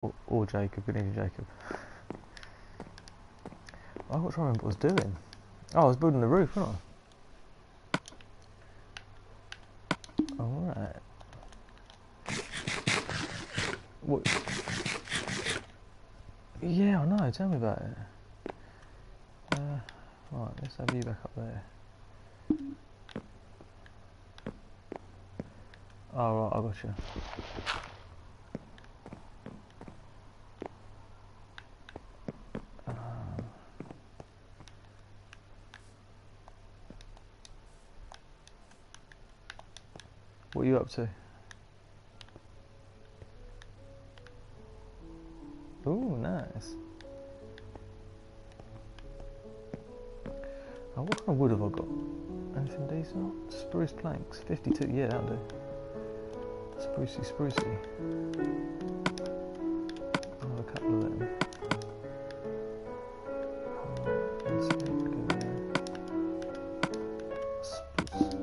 Or Jacob, good evening Jacob. I've got to remember what I was doing. Oh, I was building the roof, wasn't I? Alright. What? Yeah, I know, tell me about it. Right, let's have you back up there. Oh, right, I got you. What are you up to? Ooh, nice. Oh, what kind of wood have I got? Anything decent? Spruce planks, 52, yeah, that'll do. Sprucey, sprucey. I'll have a couple of them. Let's see, go there. Spruce.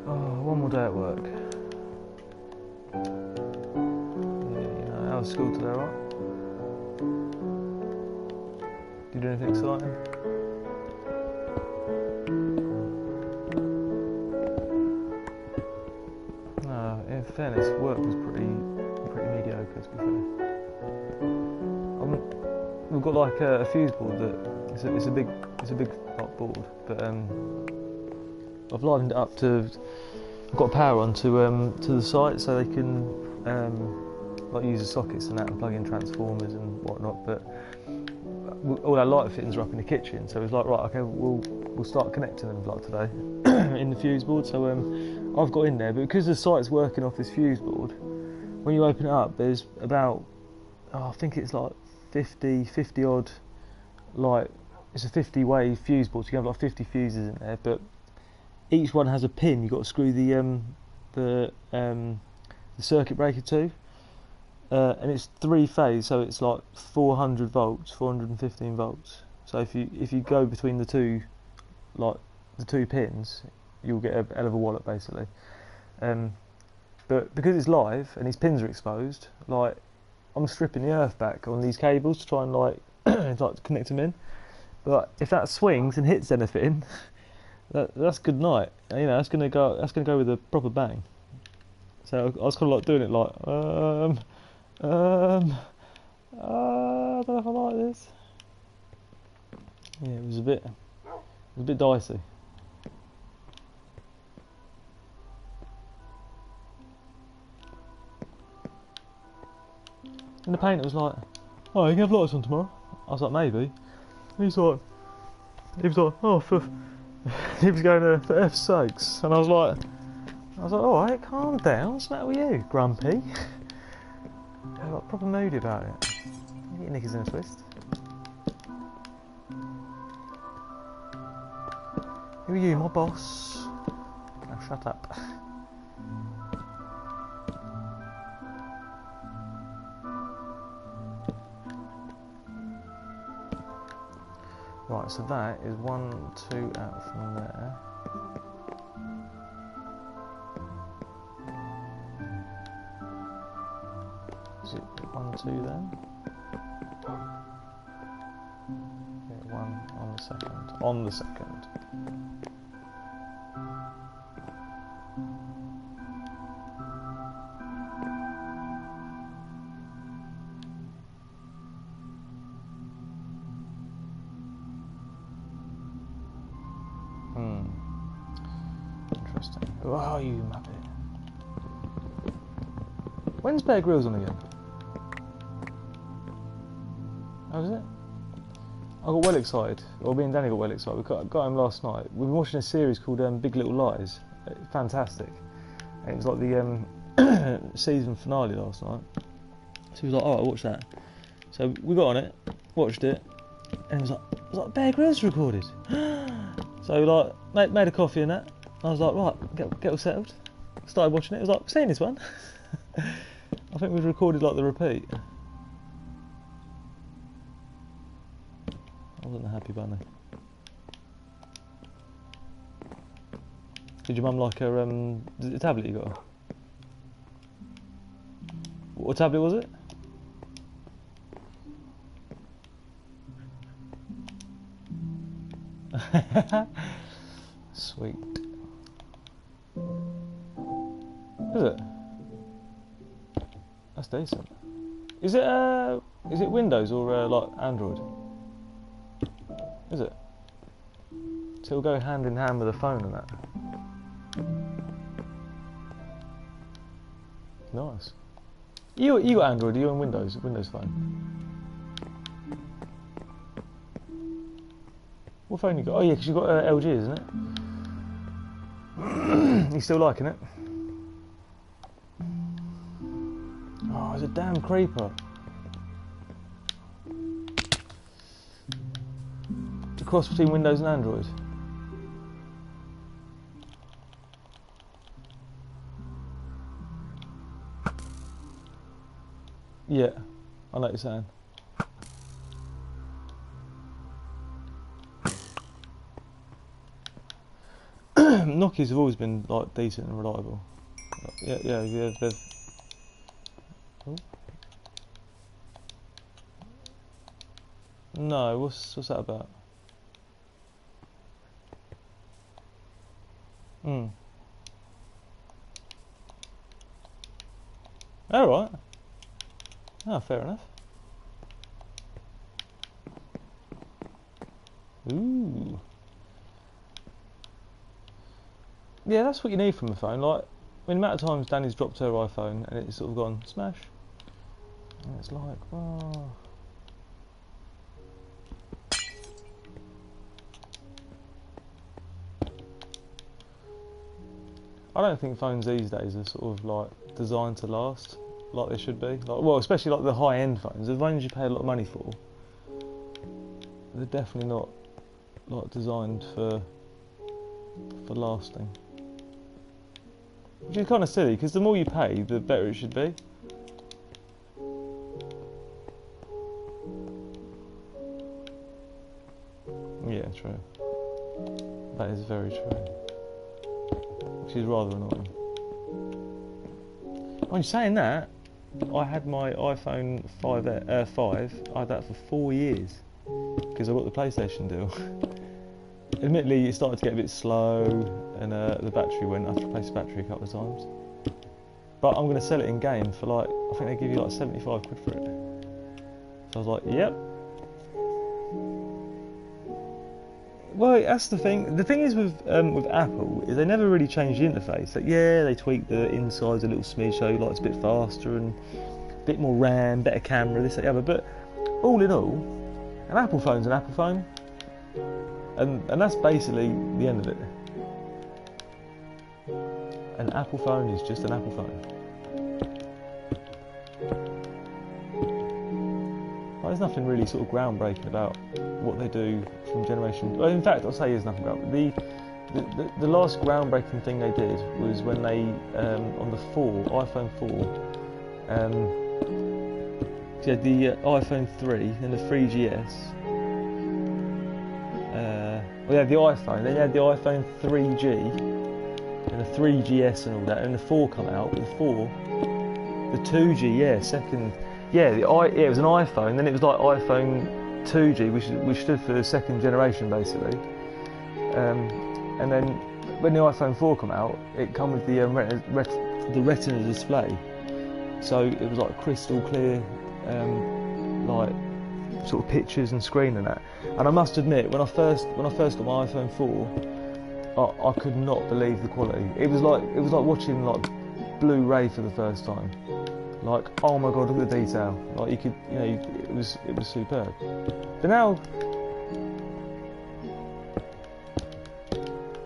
Oh, one more day at work. Yeah, you know, how was school today, right? Did you do anything exciting? No, in fairness, work was pretty mediocre, to be fair. We've got like a fuse board that it's a big like, board, but I've livened it up to. I've got power on to the site, so they can like use the sockets and that, and plug in transformers and whatnot. But all our light fittings are up in the kitchen, so it's like, right, okay, we'll start connecting them like today in the fuse board. So I've got in there, but because the site's working off this fuse board, when you open it up, there's about I think it's like 50 odd, like it's a 50 way fuse board, so you have like 50 fuses in there, but each one has a pin you've got to screw the circuit breaker to, and it's 3-phase, so it's like 400 volts, 415 volts. So if you go between the two pins, you'll get a hell of a wallop basically. But because it's live and these pins are exposed, like I'm stripping the earth back on these cables to try and like connect them in. But if that swings and hits anything, that's good night. You know, that's gonna go with a proper bang. So I was kind of like doing it like I don't know if I like this. Yeah, it was a bit dicey. And the painter was like, "Oh, you can have lights on tomorrow." I was like, "Maybe." And he was like, "Oh, he was going for F's sakes," and I was like, "All right, calm down. What's the matter with you, grumpy?" I got proper moody about it. You get your knickers in a twist. Who are you, my boss? Now shut up. Right, so that is 1, 2 out from there. Is it 1, 2 then? Yeah, 1 on the second. On the second. Interesting. Oh, you muppet. When's Bear Grylls on again? How was it? I got well excited. Well, me and Danny got well excited. We got him last night. We've been watching a series called Big Little Lies. Fantastic. And it was like the season finale last night. So he was like, "Oh, I watched that." So we got on it, watched it, and it was like Bear Grylls recorded. So like made a coffee and that. I was like, right, get all settled. Started watching it. I was like, I've seen this one. I think we've recorded like the repeat. I wasn't a happy bunny. Did your mum like her tablet you got her? What tablet was it? Sweet. Is it? That's decent. Is it Windows or like Android? Is it? So it'll go hand in hand with a phone and that. Nice. You got Android? Are you on Windows phone? What phone you got? Oh yeah, because you got LG, isn't it? You still liking it? Oh, it's a damn creeper. The cross between Windows and Android. Yeah, I know what you're saying. Nokia's have always been like decent and reliable. Yeah, they've. Oh. No, what's that about? Hmm. All right. Oh, fair enough. Ooh. Yeah, that's what you need from a phone. Like, the amount of times Danny's dropped her iPhone and it's sort of gone smash. And it's like, oh. I don't think phones these days are sort of like designed to last like they should be. Like, well, especially like the high-end phones, the phones you pay a lot of money for. They're definitely not like designed for lasting. Which is kind of silly, because the more you pay, the better it should be. Yeah, true. That is very true. Which is rather annoying. When saying that, I had my iPhone 5. I had that for 4 years because I got the PlayStation deal. Admittedly, it started to get a bit slow, and the battery went. I have to replace the battery a couple of times. But I'm going to sell it in game for like, I think they give you like 75 quid for it. So I was like, yep. Well, that's the thing. The thing is with Apple is they never really change the interface. Like, yeah, they tweak the insides a little smidge so like it's a bit faster and a bit more RAM, better camera, this, that, the other. But all in all, an Apple phone's an Apple phone, and that's basically the end of it. An Apple phone is just an Apple phone. There's nothing really sort of groundbreaking about what they do from generation. Well, in fact, I'll say there's nothing about the last groundbreaking thing they did was when they on the iPhone 4. So you had the iPhone 3, then the 3GS. Well, you had the iPhone, then you had the iPhone 3G, and the 3GS and all that, and the 4 come out. With the 4, the 2G, yeah, second. Yeah, it was an iPhone. Then it was like iPhone 2G, which stood for the second generation, basically. And then when the iPhone 4 came out, it came with the Retina display. So it was like crystal clear, like sort of pictures and screen and that. And I must admit, when I first got my iPhone 4, I could not believe the quality. It was like watching like Blu-ray for the first time. Like, oh my god, look at the detail. Like, you could, it was superb. But now,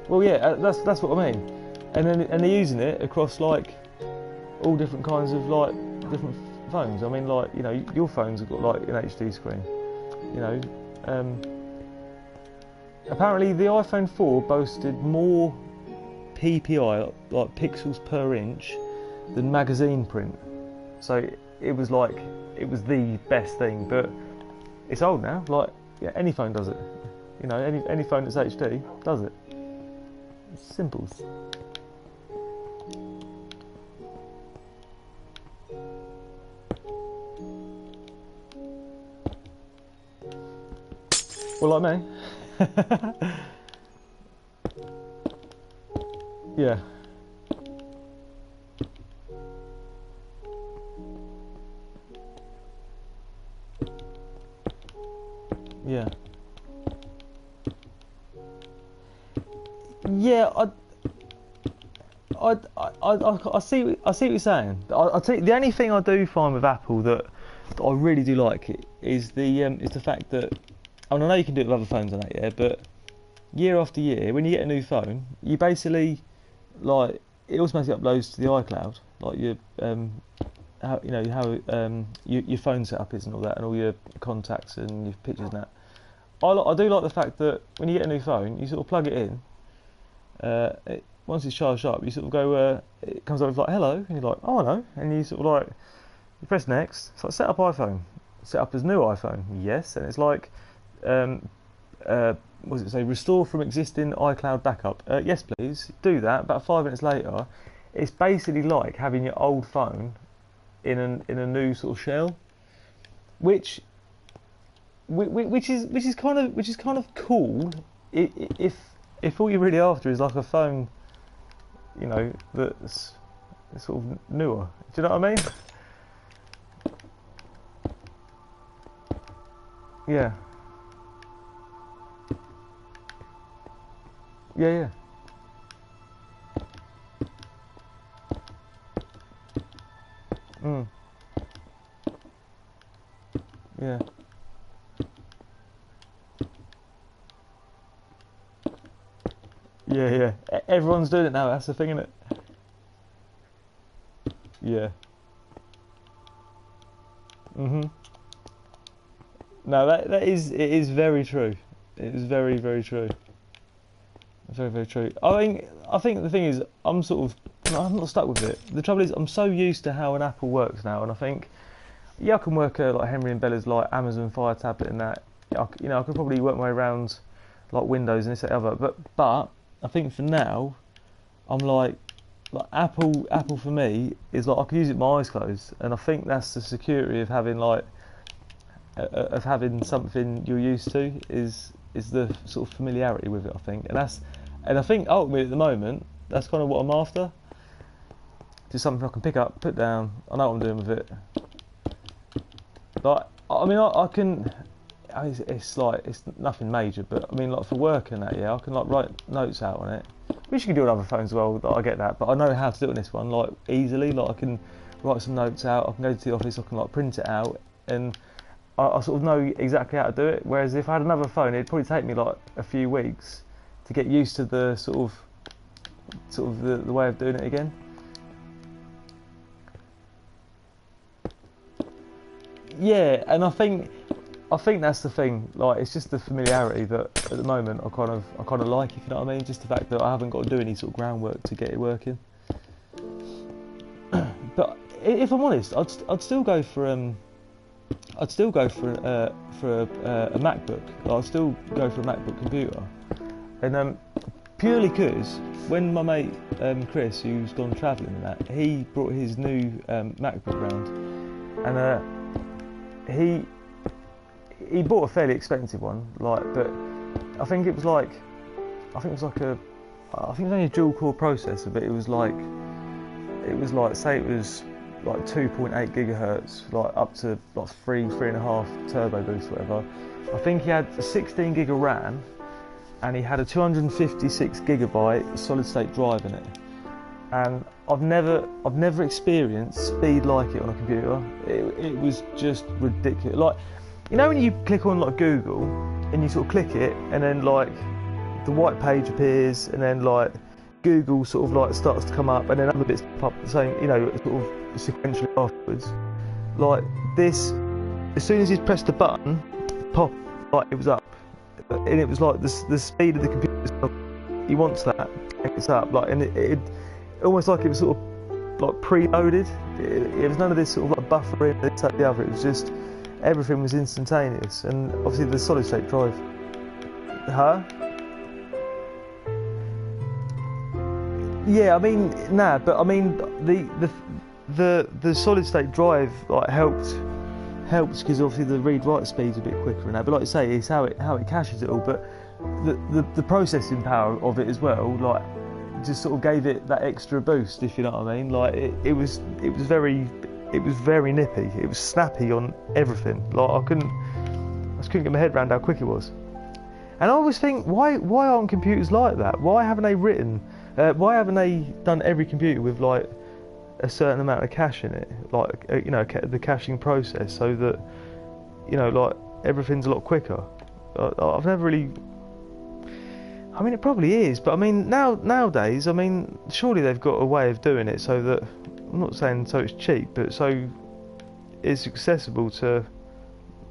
well, yeah, that's what I mean. And they're using it across like all different kinds of like different phones. I mean, like, your phones have got like an HD screen. Apparently the iPhone 4 boasted more PPI, like pixels per inch, than magazine print. So it was the best thing, but it's old now. Like, yeah, any phone does it. Any phone that's HD does it. It's simples. Well, like me. Yeah. Yeah. Yeah, I see what you're saying. I tell you, the only thing I do find with Apple that I really do like it is the fact that, I know you can do it with other phones on that, yeah, but year after year, when you get a new phone, you basically, like, it automatically uploads to the iCloud, like your how your phone setup is and all that, and all your contacts and your pictures and that. I do like the fact that when you get a new phone, you sort of plug it in. Once it's charged up, you sort of go. It comes up with like hello, and you're like, oh hello, and you sort of like you press next. It's like set up iPhone, set up as new iPhone, yes, and it's like, what does it say? Restore from existing iCloud backup. Yes, please do that. About 5 minutes later, it's basically like having your old phone in a new sort of shell, which is kind of cool if all you're really after is like a phone, you know, that's sort of newer. Do you know what I mean? Yeah. Yeah, yeah. Mm. Yeah. Yeah, yeah. Everyone's doing it now. That's the thing, isn't it? Yeah. Mhm. No, that is it is very true. It is very very true. Very very true. I think the thing is I'm not stuck with it. The trouble is I'm so used to how an Apple works now, and I think yeah I can work like Henry and Bella's like Amazon Fire tablet and that. I could probably work my way around like Windows and this and other. But I think for now I'm like Apple for me is like I could use it with my eyes closed, and I think that's the security of having like of having something you're used to is the sort of familiarity with it. I think, and I think ultimately at the moment that's kind of what I'm after. Just something I can pick up, put down. I know what I'm doing with it. Like I can. It's like it's nothing major, but I mean like for work and that, yeah, I can like write notes out on it. Which you can do on other phones as well. I get that, but I know how to do it on this one like easily. Like I can write some notes out. I can go to the office. I can like print it out, and I sort of know exactly how to do it. Whereas if I had another phone, it'd probably take me like a few weeks to get used to the sort of the way of doing it again. Yeah, and I think that's the thing. Like, it's just the familiarity that at the moment I kind of like. If you know what I mean, just the fact that I haven't got to do any sort of groundwork to get it working. But if I'm honest, I'd still go for a MacBook. I'd still go for a MacBook computer, and purely because when my mate Chris, who's gone travelling and that, he brought his new MacBook round, and he bought a fairly expensive one, like, but I think it was like I think it was only a dual core processor, but it was like say it was like 2.8 gigahertz, like up to like 3.5 turbo boost, whatever. I think he had a 16 gig of RAM, and he had a 256 gigabyte solid state drive in it. And I've never experienced speed like it on a computer. It was just ridiculous. Like, you know when you click on like Google and you sort of click it, and then like the white page appears, and then like Google sort of like starts to come up, and then other bits pop up the same, you know, sort of sequentially afterwards. Like this, as soon as you pressed the button, pop, like it was up, and it was like the speed of the computer. He wants that, and it's up, like, and it almost like it was sort of like preloaded. It was none of this sort of like buffering, this, that, the other. It was just everything was instantaneous, and obviously the solid state drive. Huh? Yeah, I mean, nah, but I mean the solid state drive like helped helps because obviously the read-write speed's a bit quicker and that. But like you say, it's how it caches it all. But the processing power of it as well, like, just sort of gave it that extra boost, if you know what I mean. Like it was very nippy. It was snappy on everything. Like I just couldn't get my head around how quick it was. And I always think, why aren't computers like that? Why haven't they done every computer with like a certain amount of cache in it, like you know, the caching process, so that, you know, like everything's a lot quicker. I've never really. I mean, it probably is, but I mean, nowadays, I mean, surely they've got a way of doing it so that, I'm not saying so it's cheap, but so it's accessible to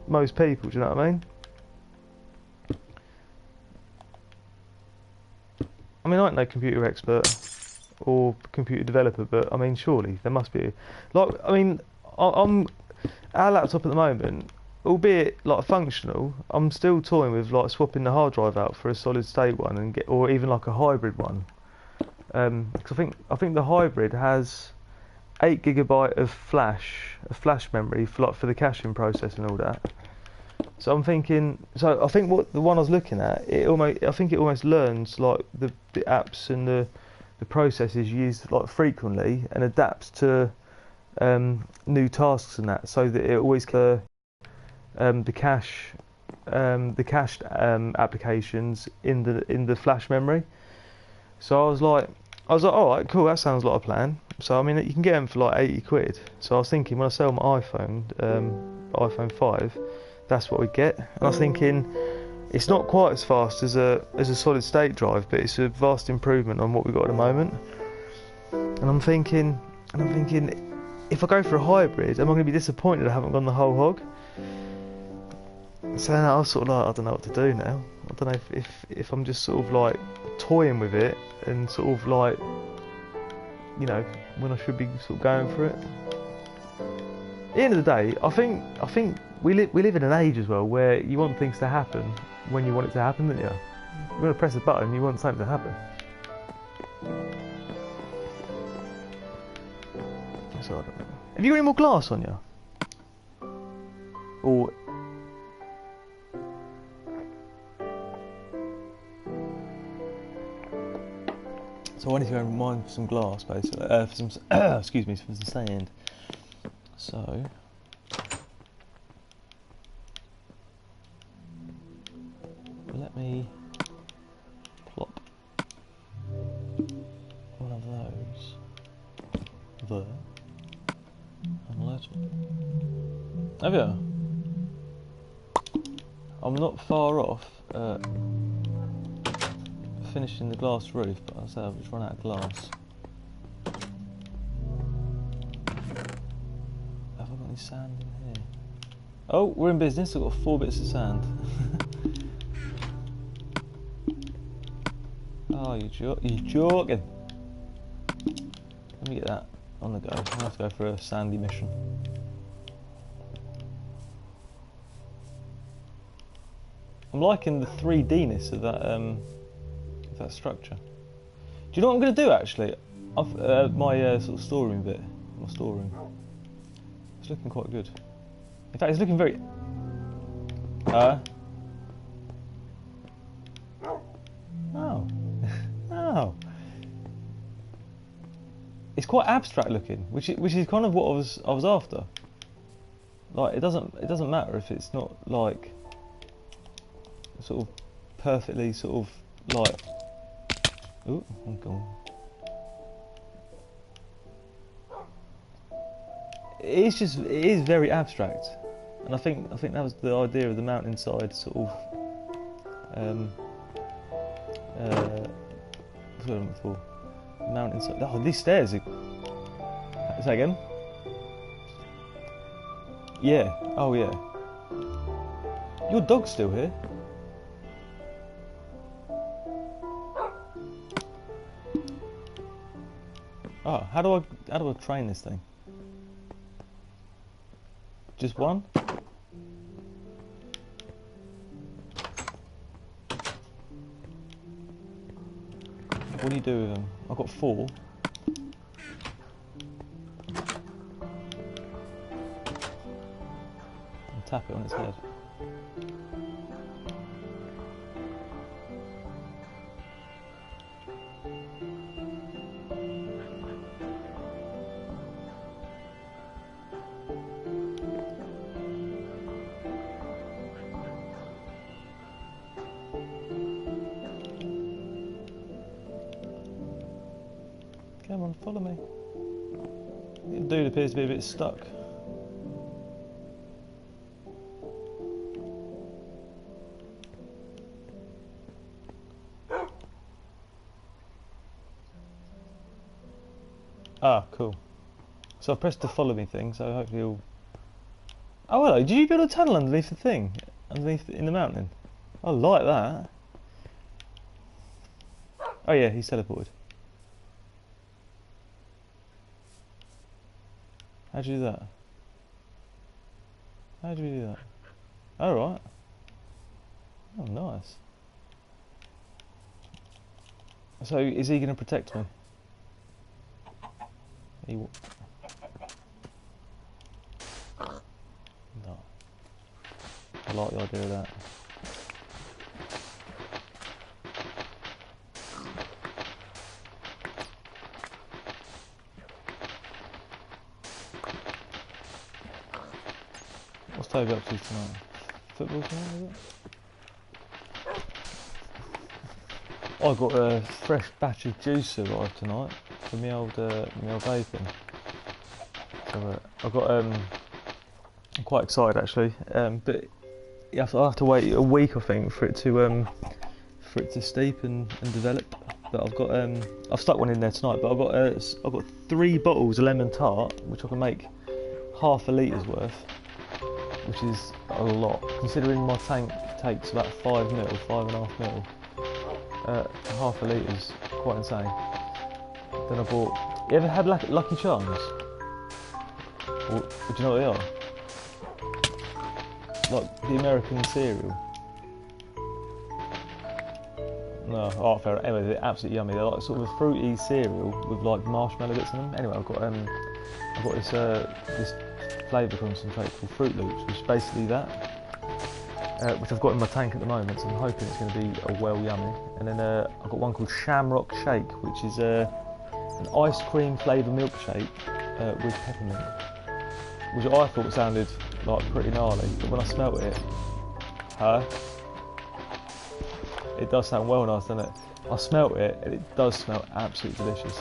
most people. Do you know what I mean? I mean, I ain't no computer expert or computer developer, but I mean, surely there must be. Like, I mean, I'm our laptop at the moment, albeit like functional, I'm still toying with like swapping the hard drive out for a solid state one and or even like a hybrid one. Because I think the hybrid has 8 GB of flash memory for the caching process and all that. So I'm thinking, I think what the one I was looking at, I think it almost learns like the apps and the processes used like frequently and adapts to new tasks and that, so that it always the cached applications in the flash memory. So I was like, all right, cool, that sounds like a plan. So I mean, you can get them for like 80 quid. So I was thinking, when I sell my iPhone 5, that's what we get. And I was thinking, it's not quite as fast as a solid state drive, but it's a vast improvement on what we've got at the moment. And I'm thinking, if I go for a hybrid, am I going to be disappointed I haven't gone the whole hog? So now I was sort of like, I don't know what to do now. I don't know if I'm just sort of like toying with it and sort of like, you know, when I should be sort of going for it. At the end of the day, I think we live in an age as well where you want things to happen when you want it to happen, don't you? You want to press a button, you want something to happen. So I don't know. Have you got any more glass on you? Or so I need to go and mine for some glass, basically. For some, excuse me, for some sand. So let me plop one of those there. And let's. Have you? I'm not far off finishing the glass roof, but I'll say I've just run out of glass. Have I got any sand in here? Oh, we're in business. I've got 4 bits of sand. Oh, you're joking. Let me get that on the go. I'm gonna have to go for a sandy mission. I'm liking the 3D-ness of that structure. Do you know what I'm going to do actually? My sort of storeroom bit, my storeroom. It's looking quite good. In fact, it's looking very. Oh. Oh. It's quite abstract looking, which is kind of what I was after. Like it doesn't matter if it's not like sort of perfectly sort of like. Oh, I'm gone. It is very abstract, and I think that was the idea of the mountainside sort of. What's what I'm looking for? Mountainside. Oh, these stairs are. Say again. Yeah. Oh yeah. Your dog's still here. Oh, how do I train this thing? Just one? What do you do with them? I've got 4. tap it on its head. Come on, follow me. The dude appears to be a bit stuck. Ah, cool. So I've pressed the follow me thing, so hopefully he'll... Oh hello, did you build a tunnel underneath the thing? Underneath in the mountain? I like that. Oh yeah, he's teleported. How'd you do that? How'd you do that? Alright. Oh, nice. So, is he going to protect me? He no. I like the idea of that. What's Toby up to tonight? Football tonight, is it? I got a fresh batch of juice arrived tonight for my old bacon. So I got I'm quite excited actually, but I'll have to wait a week I think for it to steep and develop. But I've stuck one in there tonight. But I've got 3 bottles of lemon tart, which I can make half a litre's worth, which is a lot considering my tank takes about 5 ml, 5.5 ml. Half a litre's quite insane. Then I bought... You ever had Lucky Charms? Or, do you know what they are? Like the American cereal. No, oh fair. Anyway, they're absolutely yummy. They're like sort of a fruity cereal with like marshmallow bits in them. Anyway, I've got this flavour concentrate called Fruit Loops, which is basically that. Which I've got in my tank at the moment, so I'm hoping it's going to be well yummy. And then I've got one called Shamrock Shake, which is an ice cream flavour milkshake with peppermint, which I thought sounded like pretty gnarly, but when I smelt it, it does sound well nice, doesn't it? I smelt it, and it does smell absolutely delicious.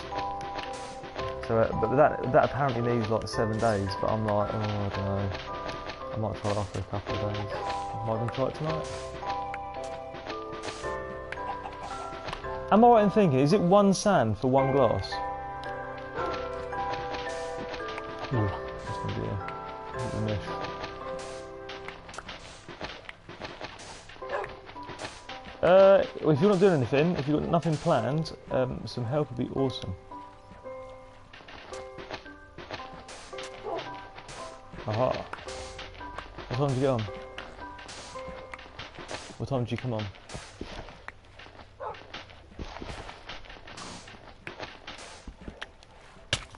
So, but that apparently needs like 7 days, but I'm like, oh, I don't know. I might try it after a couple of days. I might even try it tonight. Am I right in thinking, is it 1 sand for 1 glass? Ooh, that's going to be a mish. Well, if you're not doing anything, if you've got nothing planned, some help would be awesome. Aha. What time did you get on? What time did you come on?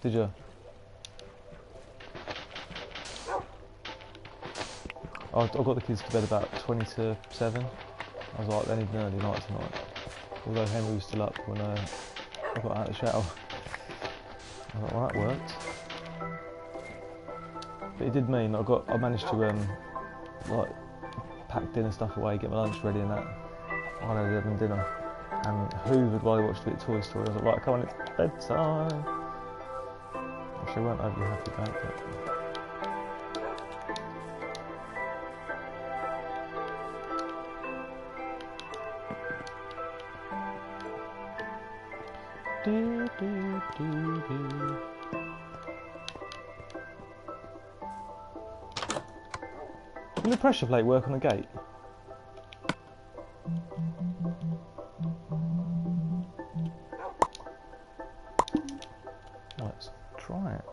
Did you? I got the kids to bed about 20 to 7. I was like, they need an early night tonight. Although Henry was still up when I got out of the shower. I was like, well, that worked. But it did mean I managed to like pack dinner stuff away, get my lunch ready and that. I had having dinner and hoovered while I watched a bit of Toy Story. I was like, right, come on, it's bedtime. Actually, I weren't overly happy about it. Do, do, do, do. Will the pressure plate work on a gate? Let's try it.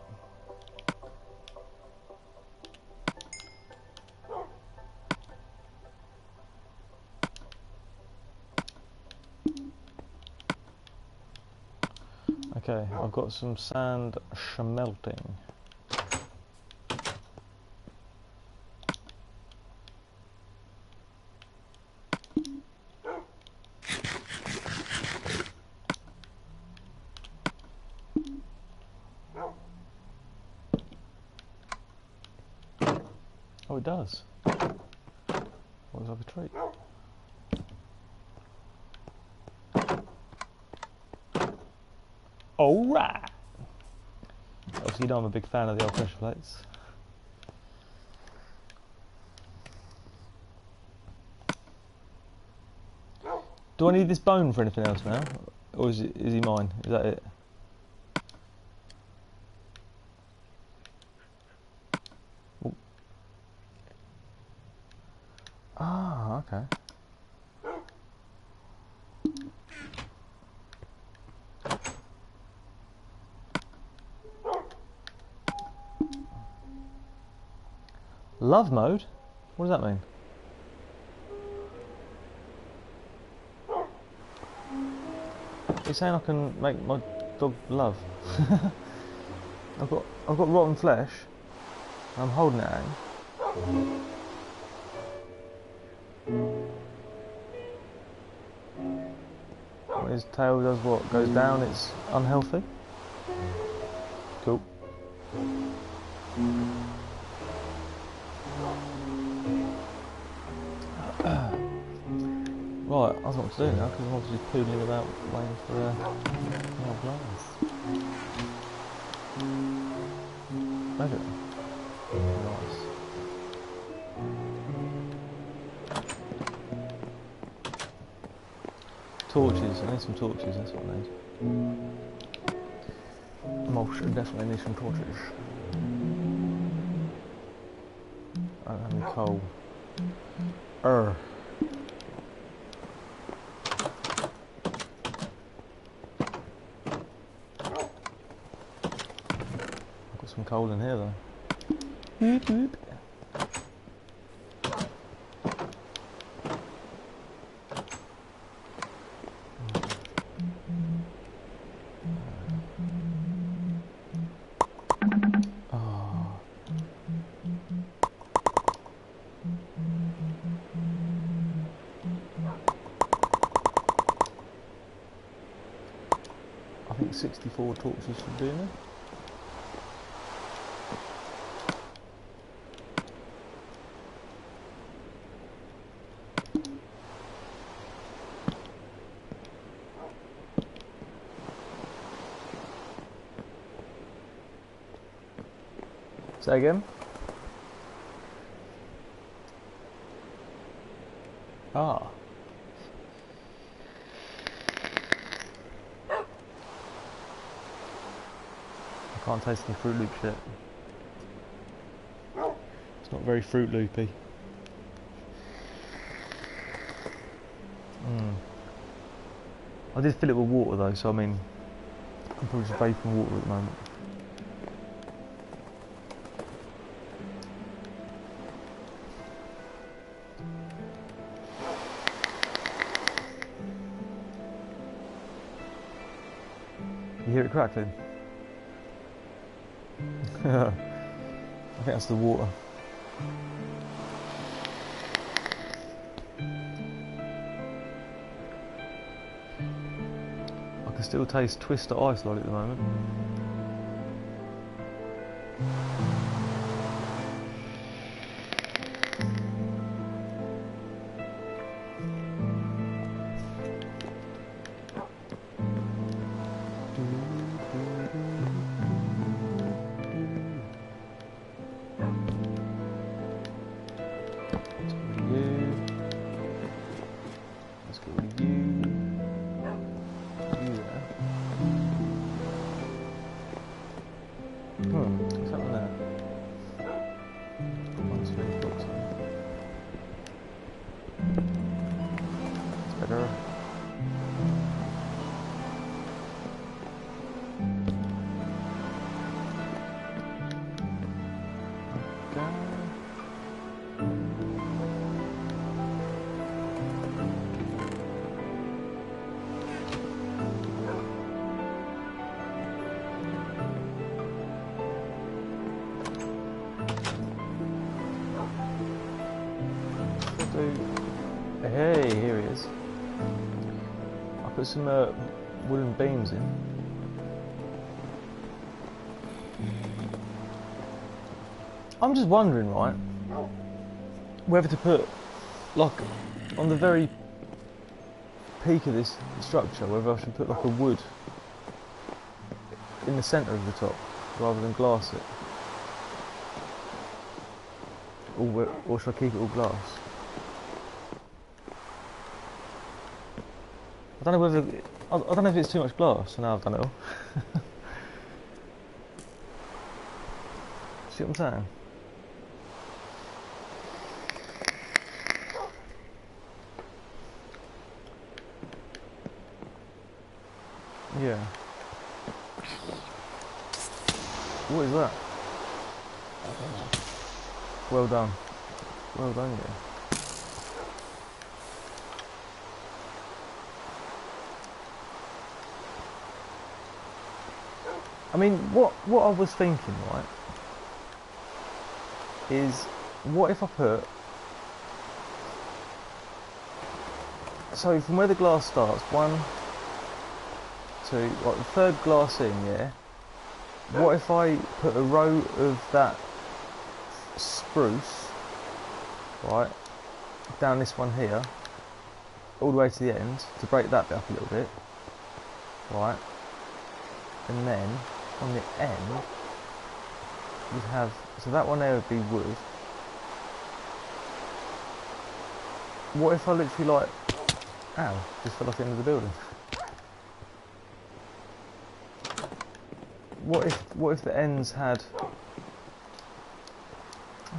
Okay, I've got some sand smelting. Oh, it does. Looks like a treat. Alright! Obviously, you know I'm a big fan of the old pressure plates. Do I need this bone for anything else now? Or is he mine? Is that it? Ooh. Ah, okay. Love mode? What does that mean? You're saying I can make my dog love? I've got rotten flesh. And I'm holding it at him. When his tail does what? Goes down, it's unhealthy? Cool. Right, I don't know what to do now because I'm obviously poodling about waiting for more glass. Measure it. Nice. Torches, I need some torches, that's what I need. Mulch, definitely need some torches. I don't have any coal. Some coal in here though. Whoop, whoop. Oh. I think 64 torches should be in there. Say again? Ah. I can't taste any Fruit Loops yet. It's not very Fruit Loopy. I did fill it with water though, so I mean, I'm probably just vaping water at the moment. You hear it crackling? I think that's the water. I can still taste Twister Ice Lolly at the moment. What's happening there? One strange box on. It's better. Hey, here he is. I put some wooden beams in. I'm just wondering, right? whether to put, like, on the very peak of this structure, whether I should put like a wood in the centre of the top rather than glass it, or should I keep it all glass? I don't know whether I don't know if it's too much glass. So now I've done it all. See what I'm saying? Yeah. What is that? Well done. Well done, yeah. I mean, what I was thinking, right, is what if I put, so from where the glass starts, 1, 2, like the third glass in, yeah, what if I put a row of that spruce, right, down this one here, all the way to the end, to break that bit up a little bit, right, and then on the end you'd have, so that one there would be wood. What if I literally like, ow, just fell off the end of the building. What if the ends had, I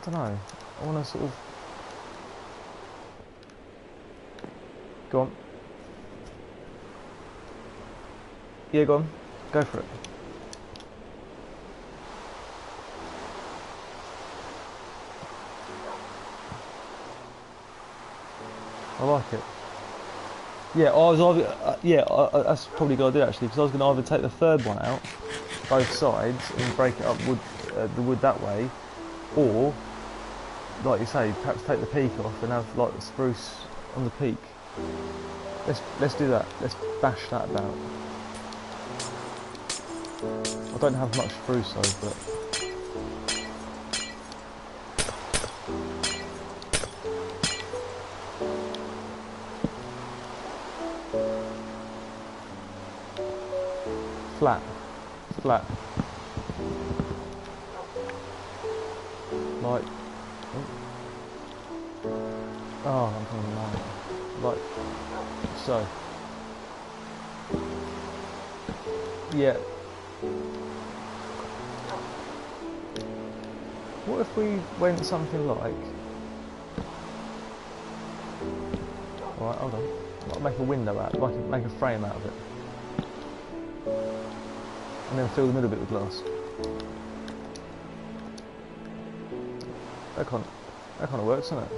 don't know, I want to sort of, go on. Yeah, go on, go for it. I like it. Yeah, I was either, that's probably what I did actually, because I was going to either take the third one out, both sides, and break it up the wood that way, or, like you say, perhaps take the peak off and have like the spruce on the peak. Let's do that. Let's bash that about. I don't have much spruce though, but. Flat. Like, oh, I'm coming like so. Yeah. What if we went something like? All right, hold on. I'll make a window out. Make a frame out of it. And then fill the middle bit with glass. That kind of works, doesn't it?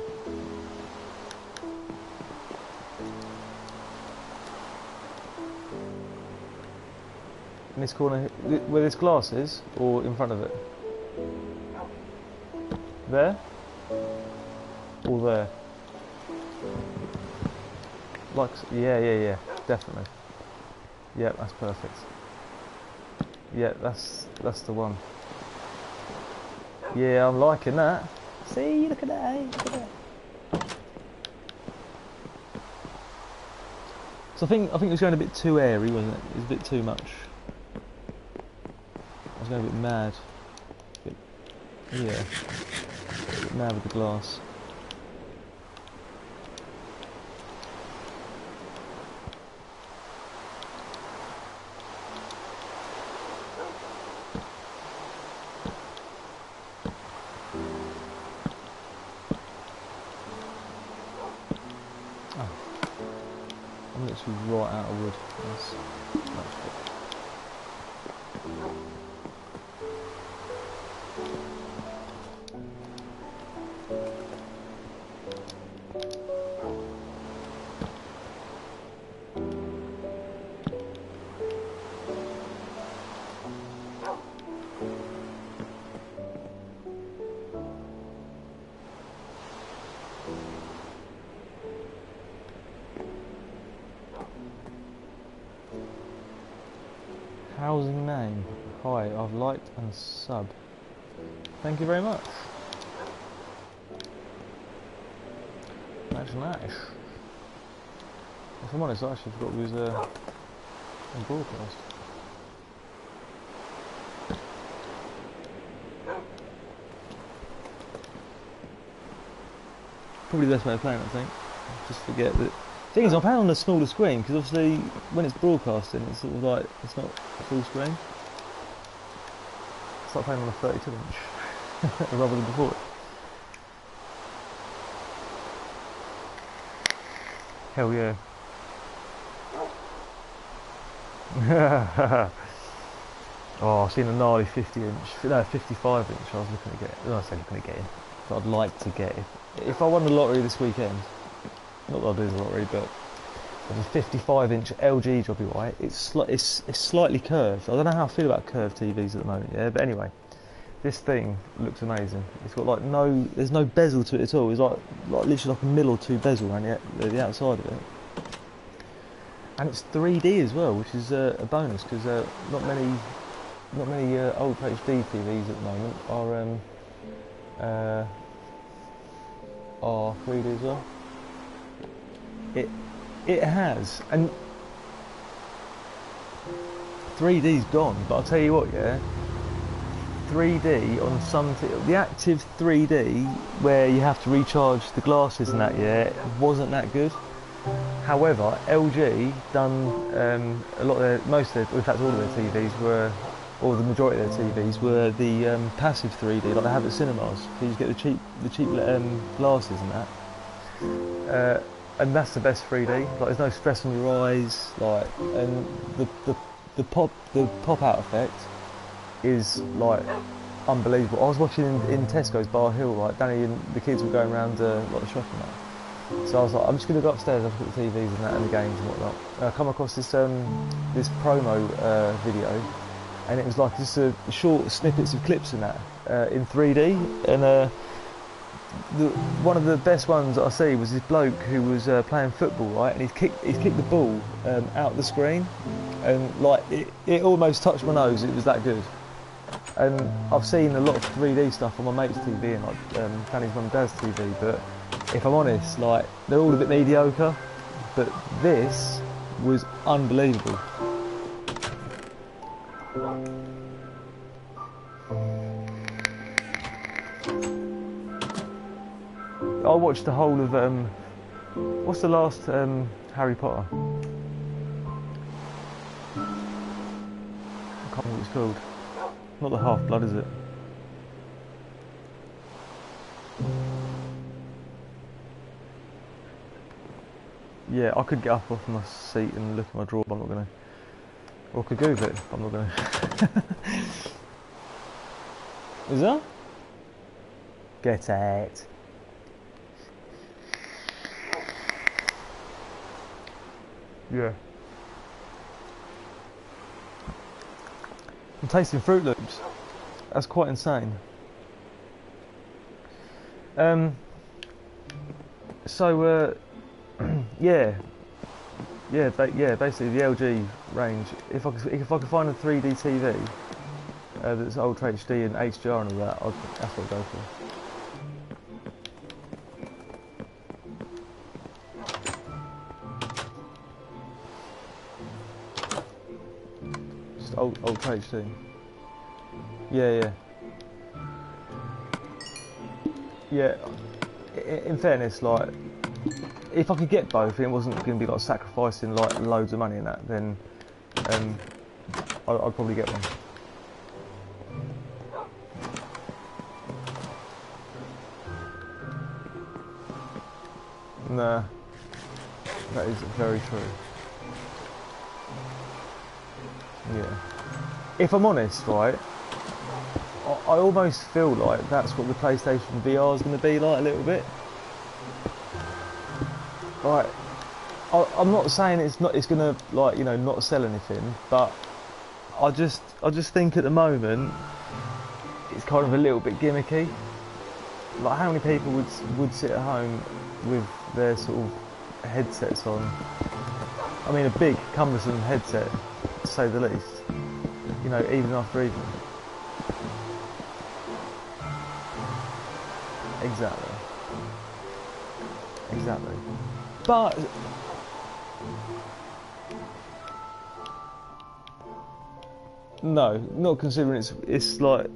In this corner, where this glass is, or in front of it? There? Or there? Like, yeah, definitely. Yeah, that's perfect. Yeah, that's the one. Yeah, I'm liking that. See, look at that, look at that. So I think it was going a bit too airy, wasn't it? It was a bit too much. I was going a bit mad. A bit mad with the glass. I'm literally right out of wood. That's good. Housing name. Hi, I've liked and sub. Thank you very much. Nash. If I'm honest, I actually forgot we was on broadcast. Probably the best way of playing, I think. Just forget that. Thing is, I'm playing on a smaller screen because obviously when it's broadcasting, it's sort of like it's not full screen. It's like playing on a 32-inch rather than before. Hell yeah. Oh, I've seen a gnarly 50-inch, no, 55-inch. I was looking to get. No, I say looking to get in. But I'd like to get if I won the lottery this weekend. Not that I'll do the lottery, but the 55-inch LG job, right? It's slightly curved. I don't know how I feel about curved TVs at the moment, yeah. But anyway, this thing looks amazing. It's got like there's no bezel to it at all. It's like literally like a mil or two bezel around the outside of it. And it's 3D as well, which is a bonus because not many Ultra HD TVs at the moment are 3D as well. It has, and 3D's gone. But I'll tell you what, yeah. 3D on some the active 3D where you have to recharge the glasses and that, yeah, wasn't that good. However, LG done a lot of most of their, in fact all of their TVs were, or the majority of their TVs were the passive 3D like they have at cinemas. So you get the cheap glasses and that, and that's the best 3D. Like there's no stress on your eyes, like, and the pop out effect is like unbelievable. I was watching in Tesco's Bar Hill, like Danny and the kids were going around like the shopping mall. So I was like, I'm just going to go upstairs and look at the TVs and that and the games and whatnot. And I come across this this promo video, and it was like just short snippets of clips in that in 3D. And one of the best ones that I see was this bloke who was playing football, right? And he's kicked the ball out the screen, and like it almost touched my nose. It was that good. And I've seen a lot of 3D stuff on my mate's TV and like Danny's mum and dad's TV, but if I'm honest, like they're all a bit mediocre, but this was unbelievable. I watched the whole of what's the last Harry Potter? I can't remember what it's called. Not the Half-Blood, is it? Yeah, I could get up off my seat and look at my drawer, but I'm not going to. Or I could Google it, but I'm not going to. Is that? Get it. Yeah. I'm tasting Fruit Loops. That's quite insane. So basically the LG range. If I could find a 3D TV that's Ultra HD and HDR and all that, that's what I'd go for. Just Ultra HD. Yeah. In fairness, like, if I could get both, and it wasn't going to be like sacrificing like loads of money in that, then I'd probably get one. Nah, that is very true. Yeah. If I'm honest, right, I almost feel like that's what the PlayStation VR is going to be like a little bit. Like, I'm not saying it's going to, like, you know, not sell anything, but I just think at the moment it's kind of a little bit gimmicky. Like, how many people would sit at home with their sort of headsets on? I mean, a big cumbersome headset, to say the least. You know, even after evening. Exactly. exactly. But no, not considering it's like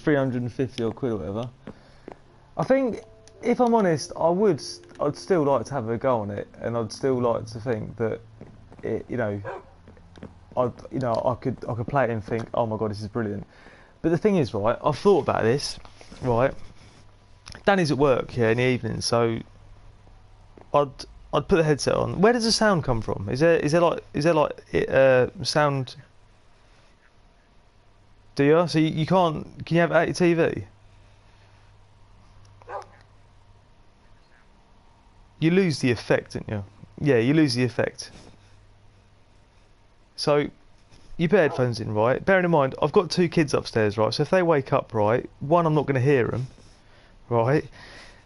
350 odd quid or whatever. I think, if I'm honest, I'd still like to have a go on it, and I'd still like to think that it, I could play it and think, oh my god, this is brilliant. But the thing is, right, I've thought about this, right. Danny's at work, yeah, in the evening, so I'd put the headset on. Where does the sound come from? Is there sound? Do you? So you can't? Can you have it at your TV? You lose the effect, don't you? Yeah, you lose the effect. So you put headphones in, right? Bearing in mind, I've got two kids upstairs, right? So if they wake up, right, one, I'm not going to hear them, right?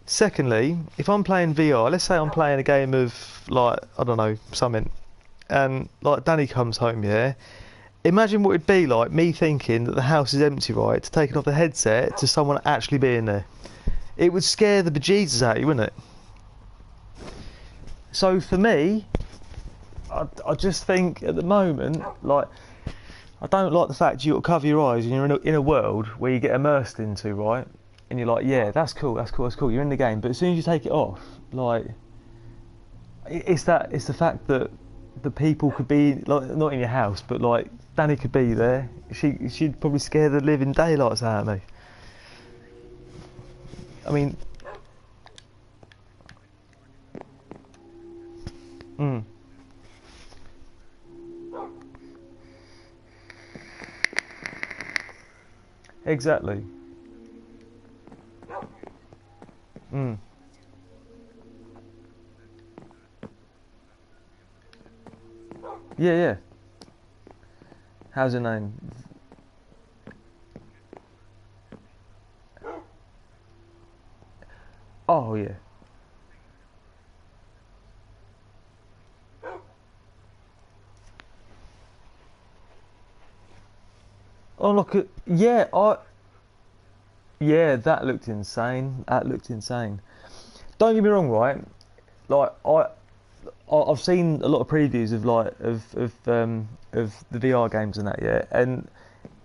Secondly, if I'm playing VR, let's say I'm playing a game of, like, I don't know, something, and like Danny comes home, yeah. Imagine what it'd be like, me thinking that the house is empty, right, to taking off the headset to someone actually being there. It would scare the bejesus out of you, wouldn't it? So for me, I just think at the moment, like, I don't like the fact you've got to cover your eyes and you're in a world where you get immersed into, right? And you're like, yeah, that's cool, that's cool, that's cool. You're in the game, but as soon as you take it off, like, it's the fact that the people could be, like, not in your house, but like Danny could be there. She'd probably scare the living daylights out of me. I mean, mm, exactly. Mm, yeah, yeah. How's her name? Oh yeah. Oh look at yeah. Yeah, that looked insane. That looked insane. Don't get me wrong, right? Like I've seen a lot of previews of of the VR games and that, yeah. And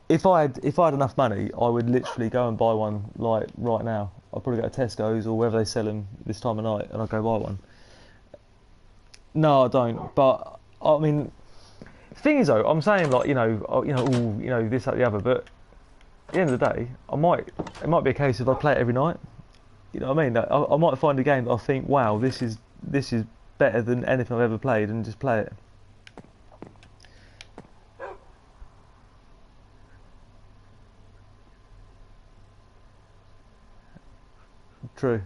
if I had enough money, I would literally go and buy one like right now. I'd probably go to Tesco's or wherever they sell them this time of night, and I'd go buy one. No, I don't. But I mean, the thing is though, I'm saying like ooh, this that the other, but at the end of the day, it might be a case of I play it every night. You know what I mean? I might find a game that I think, wow, this is better than anything I've ever played, and just play it. True.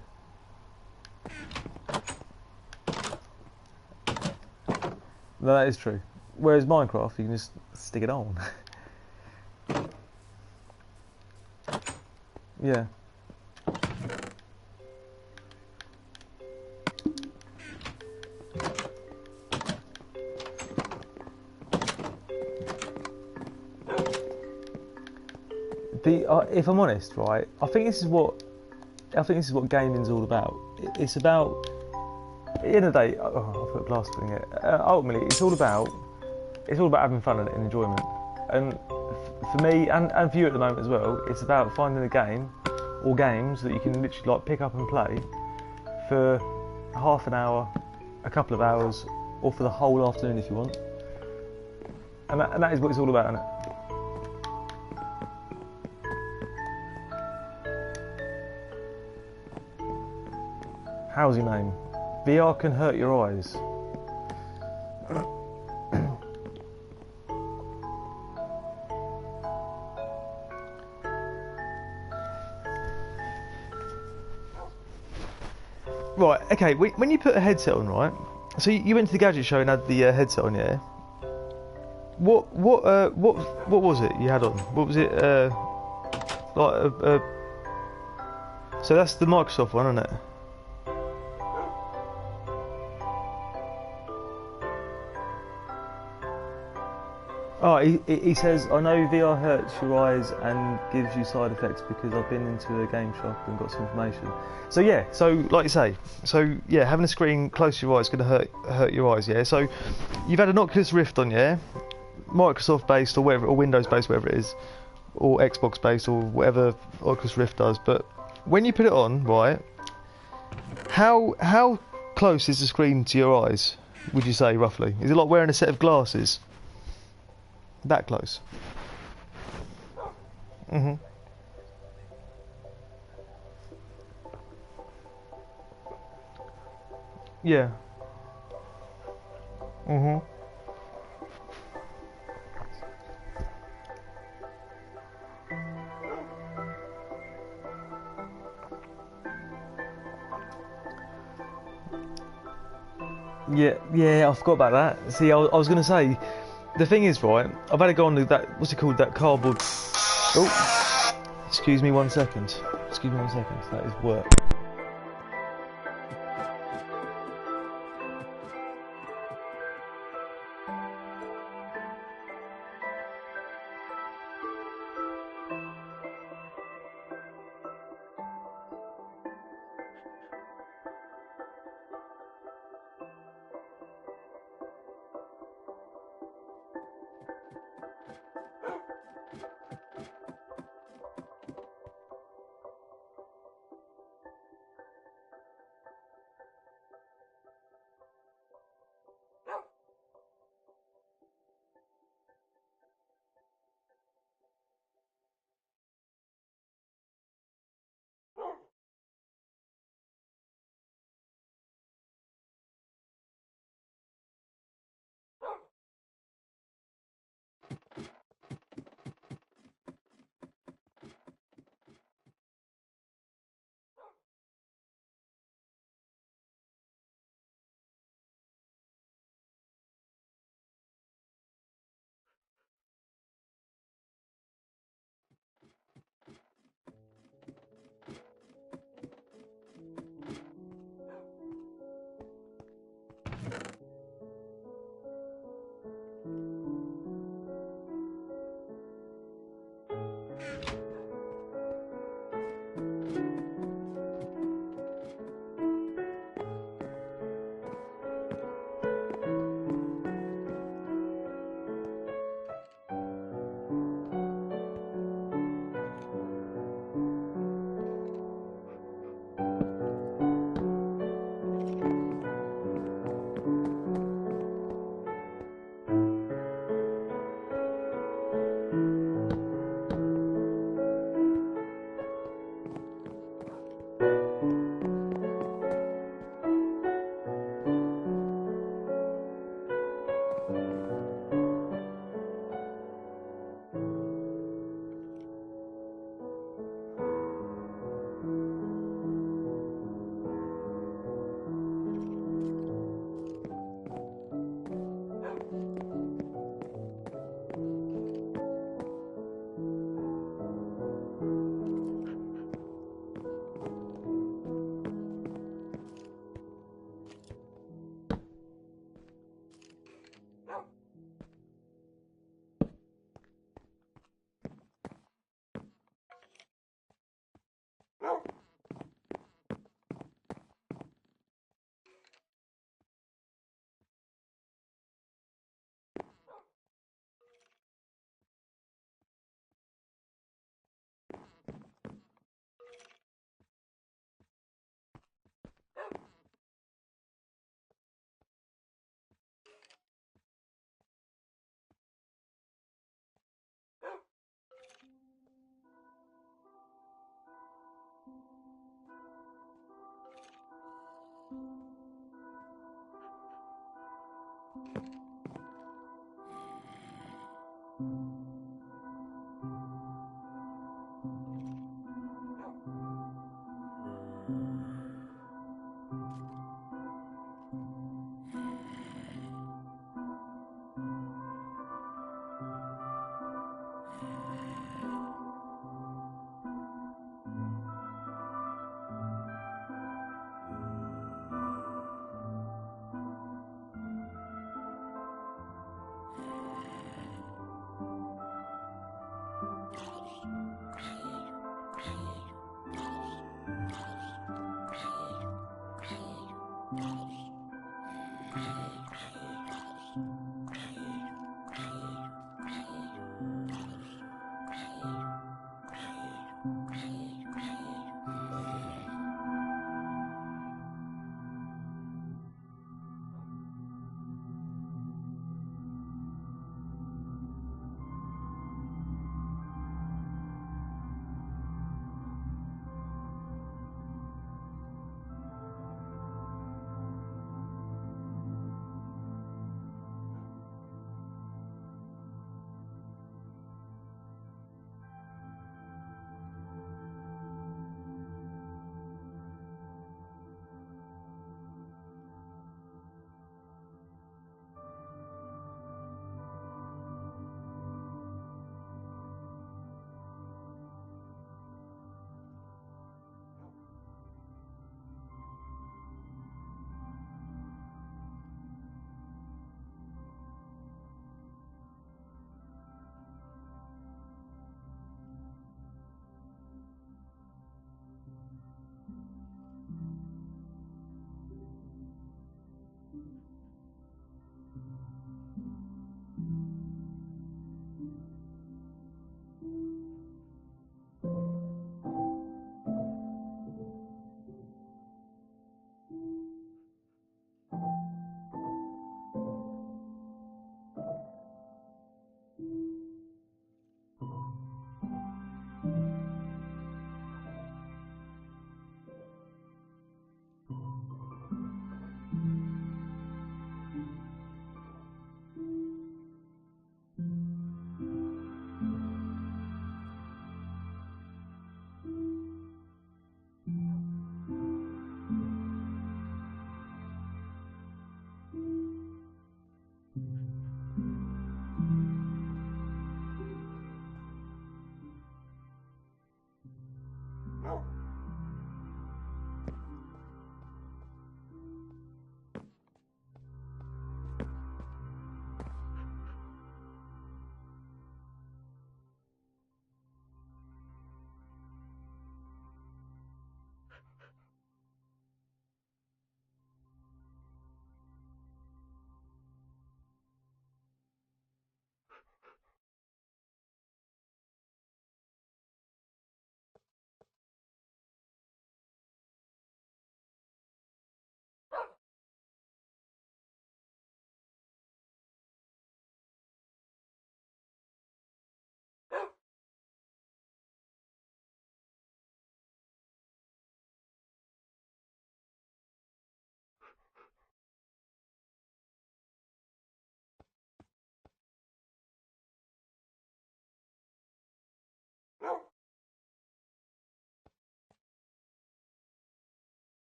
No, that is true. Whereas Minecraft, you can just stick it on. Yeah. If I'm honest, right, I think this is what gaming's all about. It's about, at the end of the day, I've got a glass thing here. Ultimately, it's all about having fun and enjoyment. And for me, and for you at the moment as well, it's about finding a game or games that you can literally like pick up and play for half an hour, a couple of hours, or for the whole afternoon if you want. And that is what it's all about, isn't it? How's your name? VR can hurt your eyes. Right, okay, when you put a headset on, right? So you went to the gadget show and had the headset on, yeah? What was it you had on? What was it, like so that's the Microsoft one, isn't it? Oh, he says, I know VR hurts your eyes and gives you side effects because I've been into a game shop and got some information. So yeah, so like you say, so yeah, having a screen close to your eyes is going to hurt your eyes. Yeah. So you've had an Oculus Rift on, yeah, Microsoft based or whatever, or Windows based, whatever it is, or Xbox based or whatever Oculus Rift does. But when you put it on, right, how close is the screen to your eyes? Would you say roughly? Is it like wearing a set of glasses? That close? Mhm. Yeah. Mhm. Yeah, yeah, I forgot about that. See, I was going to say, the thing is, right, I've had to go on to that, what's it called, that cardboard. Oh, excuse me 1 second. Excuse me 1 second, that is work.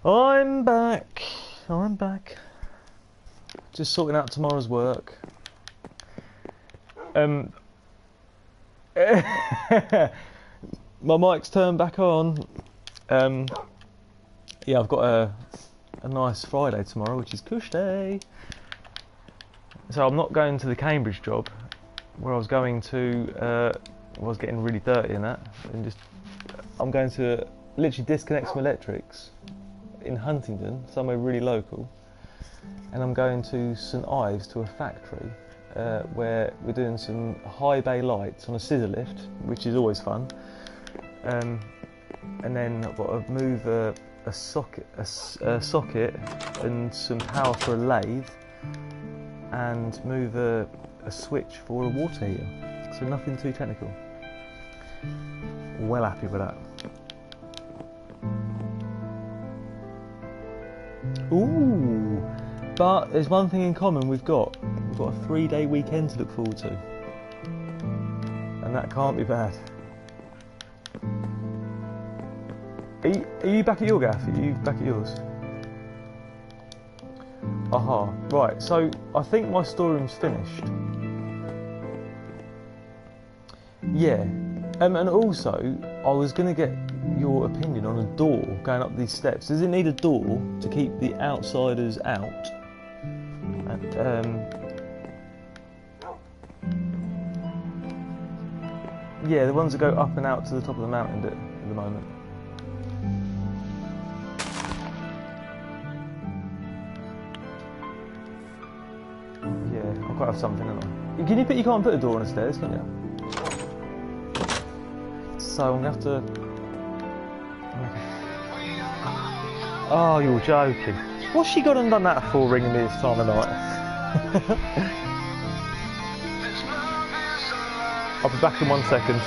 I'm back. I'm back. Just sorting out tomorrow's work. My mic's turned back on. Yeah, I've got a nice Friday tomorrow, which is Cush Day. So I'm not going to the Cambridge job, where I was going to. I was getting really dirty in that, and I'm going to literally disconnect some electrics in Huntingdon, somewhere really local, and I'm going to St Ives to a factory where we're doing some high bay lights on a scissor lift, which is always fun. And then I've got to move a socket and some power for a lathe, and move a switch for a water heater. So nothing too technical. Well happy with that. Ooh, but there's one thing in common we've got a 3-day weekend to look forward to, and that can't be bad. Are you back at your gaff? Are you back at yours? Aha, right, so I think my storeroom's finished. Yeah, and also I was going to get your opinion on a door going up these steps. Does it need a door to keep the outsiders out? And, yeah, the ones that go up and out to the top of the mountain bit at the moment. Yeah, I've got to have something, haven't I? You can't put a door on the stairs, can you? So I'm going to have to... Oh, you're joking. What's she gone and done that for, ringing me this time of night? I'll be back in 1 second.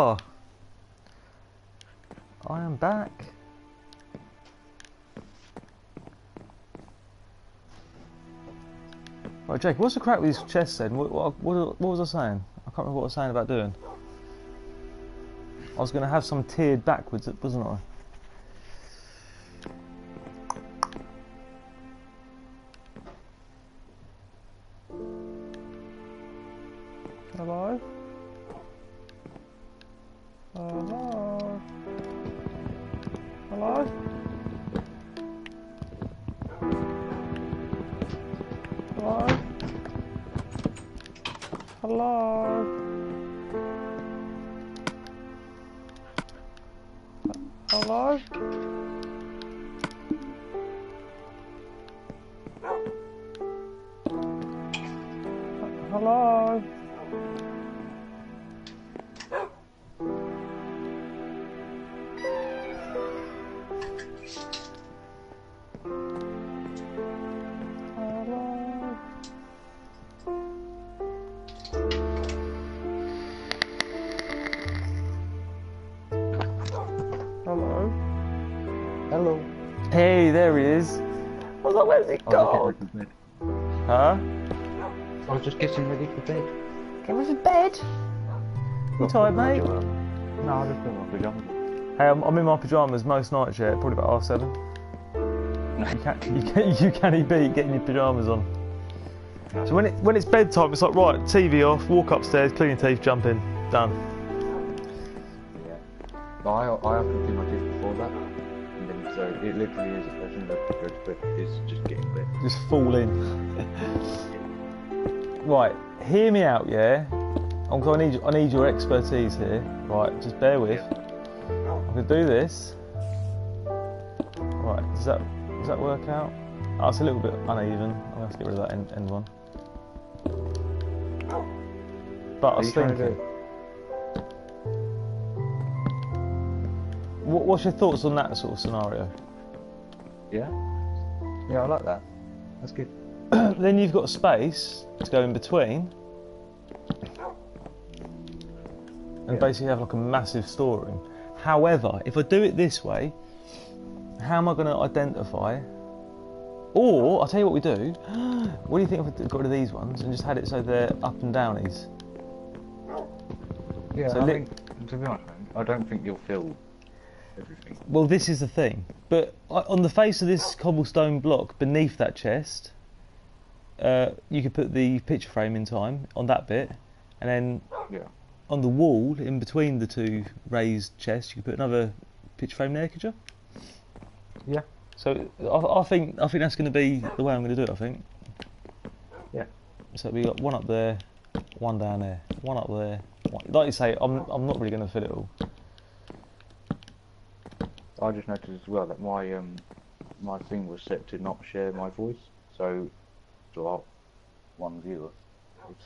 Oh, I am back. Right, Jake, what's the crack with these chests then? What was I saying? I can't remember what I was saying about doing. I was going to have some tiered backwards, wasn't I? Hello? Hello? Hello? Hello? Hello? Hello? Hello? Hello? Hello. Hey, there he is. I was like, where's he gone? Huh? I was just getting ready for bed. Get ready for bed? You tired, mate? No, I just put my pyjamas. Hey, I'm in my pyjamas most nights yet, probably about 7:30. You can't beat getting your pyjamas on. So when it's bedtime, it's like, right, TV off, walk upstairs, clean your teeth, jump in, done. Yeah. But I have to do my teeth before that. And then, so it literally is, as soon as I go to bed, it's just getting bed. Just fall in. Right, hear me out, yeah? I need your expertise here. Right, just bear with. I'm gonna do this. Right, does that work out? Oh, it's a little bit uneven. I'm gonna have to get rid of that end one. But I was thinking, what's your thoughts on that sort of scenario? Yeah? Yeah, I like that. That's good. Then you've got space to go in between, and basically have like a massive storeroom. However, if I do it this way, how am I going to identify? Or, I'll tell you what we do. What do you think if I got rid of these ones and just had it so they're up and downies? Yeah, So I think, to be honest, I don't think you'll fill everything. Well, this is the thing. But on the face of this cobblestone block, beneath that chest, you could put the picture frame in time on that bit, and then on the wall, in between the two raised chests, you could put another picture frame there, could you? Yeah. So I think that's going to be the way I'm going to do it. I think. Yeah. So we got one up there, one down there, one up there. Like you say, I'm not really going to fit it all. I just noticed as well that my my thing was set to not share my voice, so to our one viewer,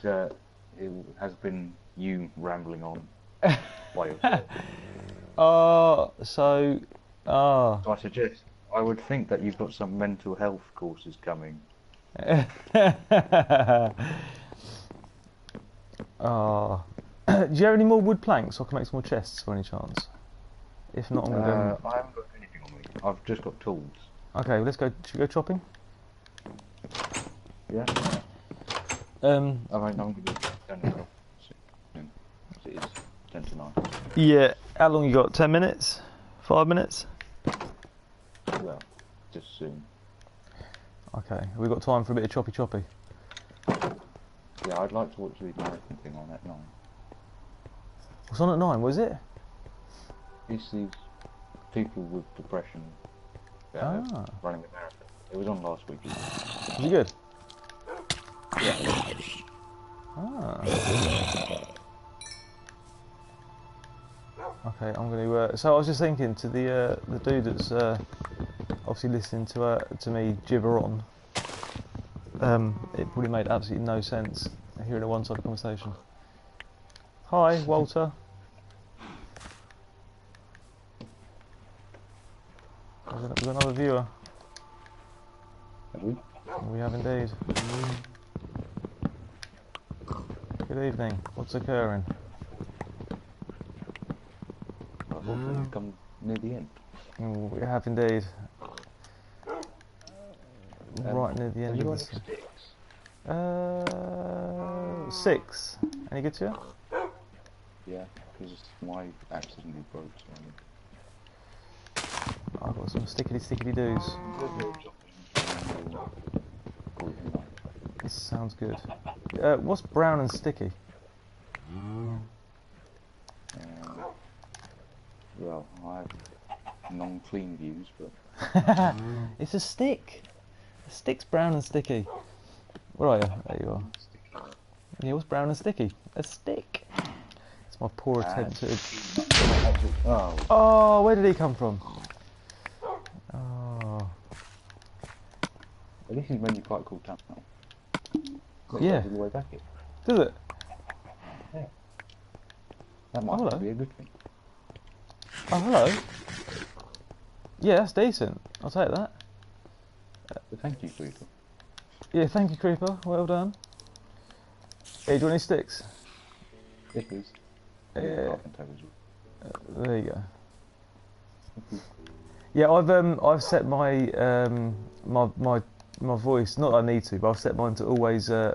it has been you rambling on by yourself. So I would think that you've got some mental health courses coming. Do you have any more wood planks so I can make some more chests by any chance? If not, I'm going to I haven't got anything on me. I've just got tools. Okay, let's go. Should we go chopping? Yeah. I'm going to be done now. It is 10 to 9. Yeah. How long you got? 10 minutes? 5 minutes? Well, just soon. Okay. We've got time for a bit of choppy. Yeah, I'd like to watch the American thing on at 9. What's on at 9? Was it? It's these people with depression running the marathon. It was on last week. Was it good? Yeah. Okay, I'm going to. So I was just thinking to the dude that's obviously listening to me gibber on. It probably made absolutely no sense hearing a one-sided conversation. Hi, Walter. We've got another viewer. Have we? We have indeed. Good evening. What's occurring? unfortunately we've come near the end. We have indeed. Right near the Have end you of got this. any sticks? 6. Any good to you? Yeah, because my accidentally broke. So I've got some stickity doos. This sounds good. What's brown and sticky? Well, I have non-clean views, but It's a stick. A stick's brown and sticky. Where are you? There you are. Yeah, what's brown and sticky? A stick. It's my poor attempt at... Oh, where did he come from? Oh. Well, this is menu quite cool town now. Yeah. All the way back here. Does it? Yeah. That might be a good thing. Oh, hello. Yeah, that's decent. I'll take that. But thank you, Creeper. Yeah, thank you, Creeper. Well done. Hey, do you want any sticks? Yes, please. Yeah. There you go. Yeah, I've set my my voice. Not that I need to, but I've set mine to always share.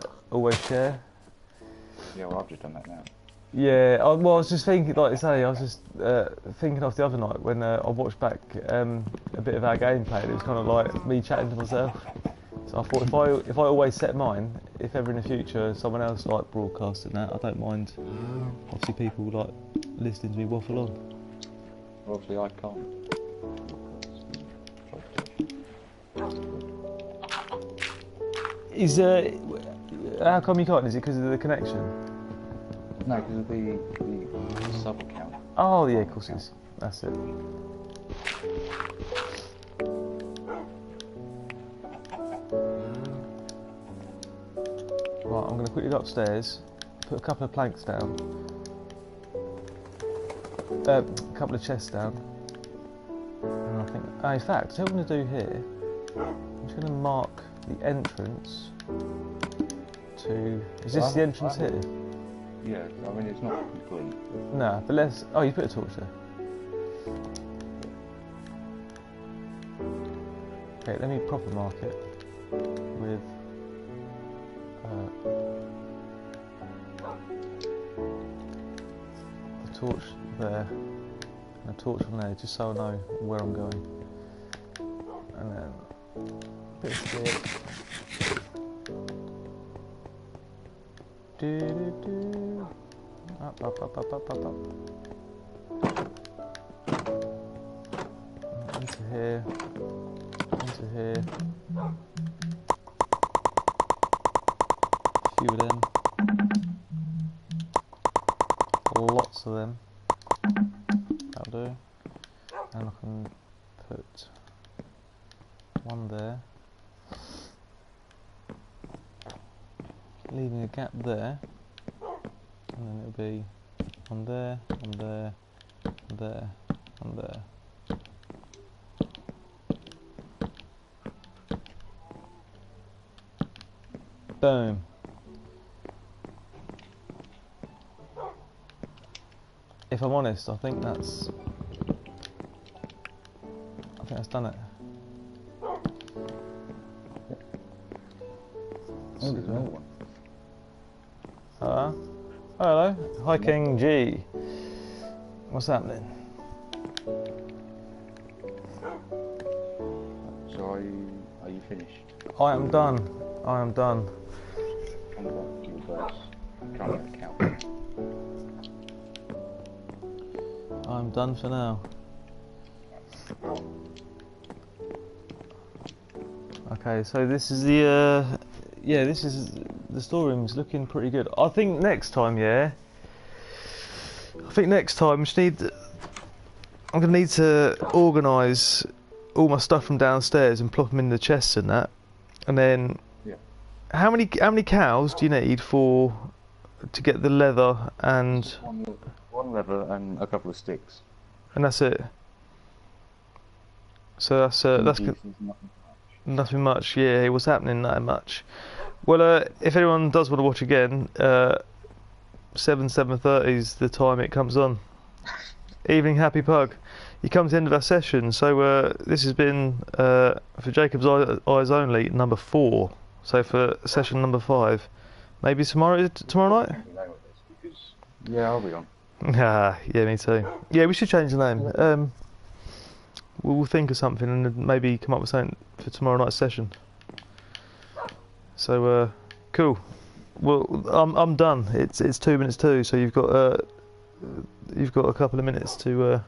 Yeah, well, I've just done that now. Yeah, I was just thinking, like I say, I was just thinking of the other night when I watched back a bit of our gameplay. And it was kind of like me chatting to myself. So I thought if I always set mine, if ever in the future someone else like broadcasting that, I don't mind. Obviously, people like listening to me waffle on. Obviously, I can't. Is how come you can't? Is it because of the connection? No, because of the sub account. Oh yeah, of course it is. That's it. Right, I'm going to quickly go upstairs, put a couple of planks down, a couple of chests down, and I think, in fact, what I'm going to do here, I'm just going to mark the entrance to, is this the entrance here? Yeah, I mean it's not complete. No, but let's, oh you put a torch there. Okay, let me proper mark it with a torch there and a torch on there, just so I know where I'm going. And then a bit of stick. Up. Into here. Into here. A few of them. Lots of them. That'll do. And I can put one there. Leaving a gap there. And then it'll be one there, one there, one there, one there. Boom. If I'm honest, I think that's done it. Oh, there's another one. Hello. Hi King G. What's happening? So are you finished? I am done. I'm back to your base. I'm trying to count. I'm done for now. Okay, so this is the this is the storeroom's looking pretty good. I think next time, I'm gonna need to organise all my stuff from downstairs and plop them in the chests and that. And then, how many cows do you need to get the leather and one leather and a couple of sticks. And that's it. So that's nothing much. Yeah, what's happening? Not much. Well, if anyone does want to watch again, 7:30 is the time it comes on. Evening, Happy Pug. You come to the end of our session, so this has been for Jacob's Eyes Only number 4. So for session number 5, maybe tomorrow night. Yeah, I'll be on. Ah, yeah, me too. Yeah, we should change the name. We'll think of something and then maybe come up with something for tomorrow night's session. So cool. Well, I'm done. It's 2 minutes to, so you've got a couple of minutes to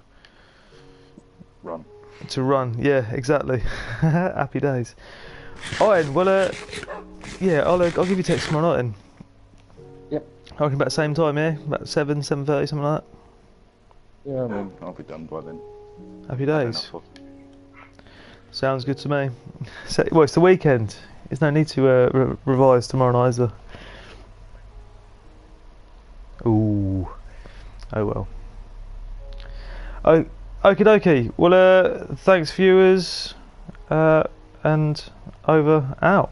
Run. To run. Yeah, exactly. Happy days. Alright, well, yeah, I'll give you a text tomorrow night then. Yep. I reckon about the same time, yeah? About 7:30, something like that. Yeah, I mean, I'll be done by then. Happy days. Sounds good to me. So, well, it's the weekend. There's no need to revise tomorrow night, is there? Ooh. Oh well. Oh, okie dokie. Well, thanks viewers, and over, out.